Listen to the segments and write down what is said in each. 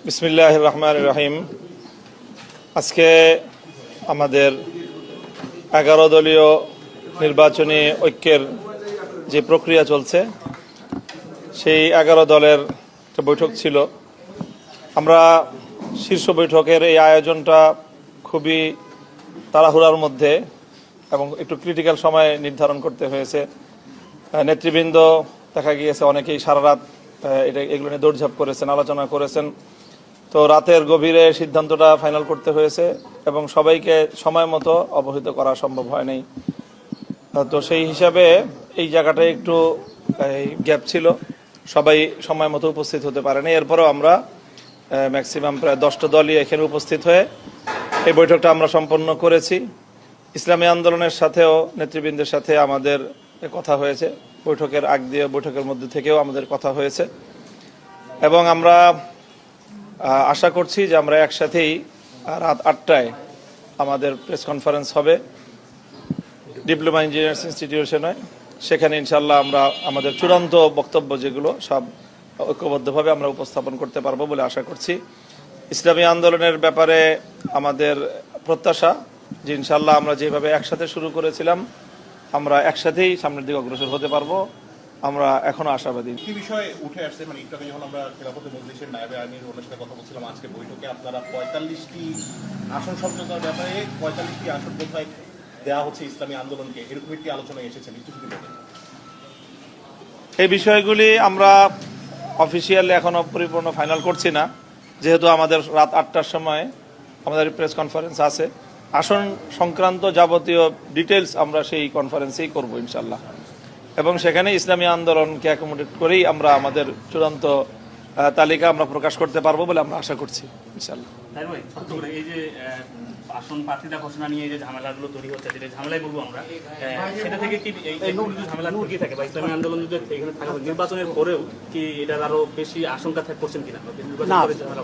বিসমিল্লাহির রহমানির রহিম। আজকে আমাদের 11 দলীয় নির্বাচনী ঐক্যের যে প্রক্রিয়া চলছে, সেই 11 দলের একটা বৈঠক ছিল। আমরা শীর্ষ বৈঠকের এই আয়োজনটা খুবই তাড়াহুড়ার মধ্যে এবং একটু ক্রিটিক্যাল সময় নির্ধারণ করতে হয়েছে। নেতৃবৃন্দ দেখা গিয়েছে অনেকেই সারা রাত এগুলো নিয়ে দৌড়ঝাঁপ করেছেন, আলোচনা করেছেন। তো রাতের গভীরে সিদ্ধান্তটা ফাইনাল করতে হয়েছে এবং সবাইকে সময় মতো অবহিত করা সম্ভব হয়নি। তো সেই হিসাবে এই জায়গাটায় একটু গ্যাপ ছিল, সবাই সময় মতো উপস্থিত হতে পারেনি। এরপরেও আমরা ম্যাক্সিমাম প্রায় 10টা দলই এখানে উপস্থিত হয়ে এই বৈঠকটা আমরা সম্পন্ন করেছি। ইসলামী আন্দোলনের সাথেও নেতৃবৃন্দের সাথে আমাদের কথা হয়েছে, বৈঠকের আগ দিয়ে বৈঠকের মধ্যে থেকেও আমাদের কথা হয়েছে এবং আমরা আশা করছি যে আমরা একসাথেই রাত 8টায় আমাদের প্রেস কনফারেন্স হবে ডিপ্লোমা ইঞ্জিনিয়ার্স ইনস্টিটিউশনে। সেখানে ইনশাল্লাহ আমরা আমাদের চূড়ান্ত বক্তব্য যেগুলো সব ঐক্যবদ্ধভাবে আমরা উপস্থাপন করতে পারবো বলে আশা করছি। ইসলামী আন্দোলনের ব্যাপারে আমাদের প্রত্যাশা যে ইনশাল্লাহ আমরা যেভাবে একসাথে শুরু করেছিলাম আমরা একসাথেই সামনের দিকে অগ্রসর হতে পারবো, আমরা এখনো আশাবাদী। কি বিষয় উঠে আসছে, মানে একটু আগে যখন আমরা খেলাফতে মজলিসের নায়েবে আমির ওনার সাথে কথা বলছিলাম, আজকে বৈঠকে আপনারা 45টি আসন সমঝোতার ব্যাপারে 45টি আসন কোথায় দেওয়া হচ্ছে ইসলামী আন্দোলনকে, এরকম একটি আলোচনায় এসেছেন, একটু যদি বলেন। এই বিষয়গুলি আমরা অফিসিয়ালি এখনো পরিপূর্ণ ফাইনাল করছি না, যেহেতু আমাদের রাত 8টার সময় আমাদের প্রেস কনফারেন্স আছে। আসন সংক্রান্ত যাবতীয় ডিটেলস আমরা সেই কনফারেন্সেই করব ইনশাল্লাহ এবং সেখানে ইসলামী আন্দোলনকে অ্যাকোমোডেট করেই আমরা আমাদের চূড়ান্ত তালিকা আমরা প্রকাশ করতে পারবো বলে আমরা আশা করছি ইনশাল্লাহ। এই যে আসন প্রার্থীতা ঘোষণা নিয়ে যে ঝামেলাগুলো তৈরি হচ্ছে, যেটা ঝামেলাই বলবো আমরা, সেটা থেকে কি ঝামেলা ঢুকিয়ে থাকে বা ইসলামী আন্দোলন যদি এখানে থাকা নির্বাচনের পরেও কি এটার আরো বেশি আশঙ্কা করছেন কিনা? না,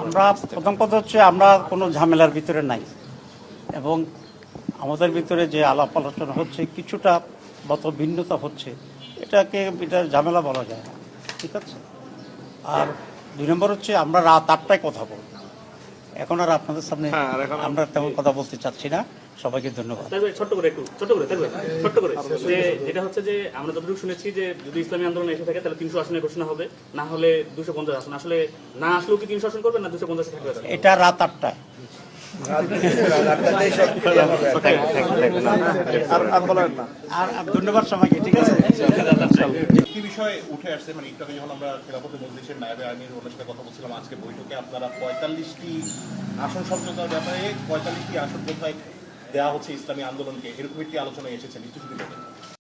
আমরা প্রথম কথা হচ্ছে আমরা কোনো ঝামেলার ভিতরে নাই এবং আমাদের ভিতরে যে আলাপ আলোচনা হচ্ছে কিছুটা মত ভিন্নতা হচ্ছে, এটা ঝামেলা বলা যায় না, ঠিক আছে। আর 2 নম্বর হচ্ছে আমরা রাত 8টায় কথা বলবো, এখন আর আপনাদের সামনে আমরা তেমন কথা বলতে চাচ্ছি না। সবাইকে ধন্যবাদ। ছোট্ট করে যে যেটা হচ্ছে যে আমরা যতটুকু শুনেছি যে যদি ইসলামী আন্দোলন এসে থাকে তাহলে 300 আসনের ঘোষণা হবে, না হলে 250 আসন। আসলে না আসলেও কি 300 আসন করবে না 250 থাকবে? এটা রাত 8টায়। আর ধন্যবাদ সবাইকে, ঠিক আছে। কি বিষয় উঠে আসছে, মানে একটু আগে যখন আমরা খেলাফতে মজলিসের নায়েবে আমির ওনার সাথে কথা বলছিলাম, আজকে বৈঠকে আপনারা 45টি আসন সমঝোতার ব্যাপারে 45টি আসন কোথায় দেওয়া হচ্ছে ইসলামী আন্দোলনকে, এরকম একটি আলোচনায় এসেছেন, একটু যদি বলেন।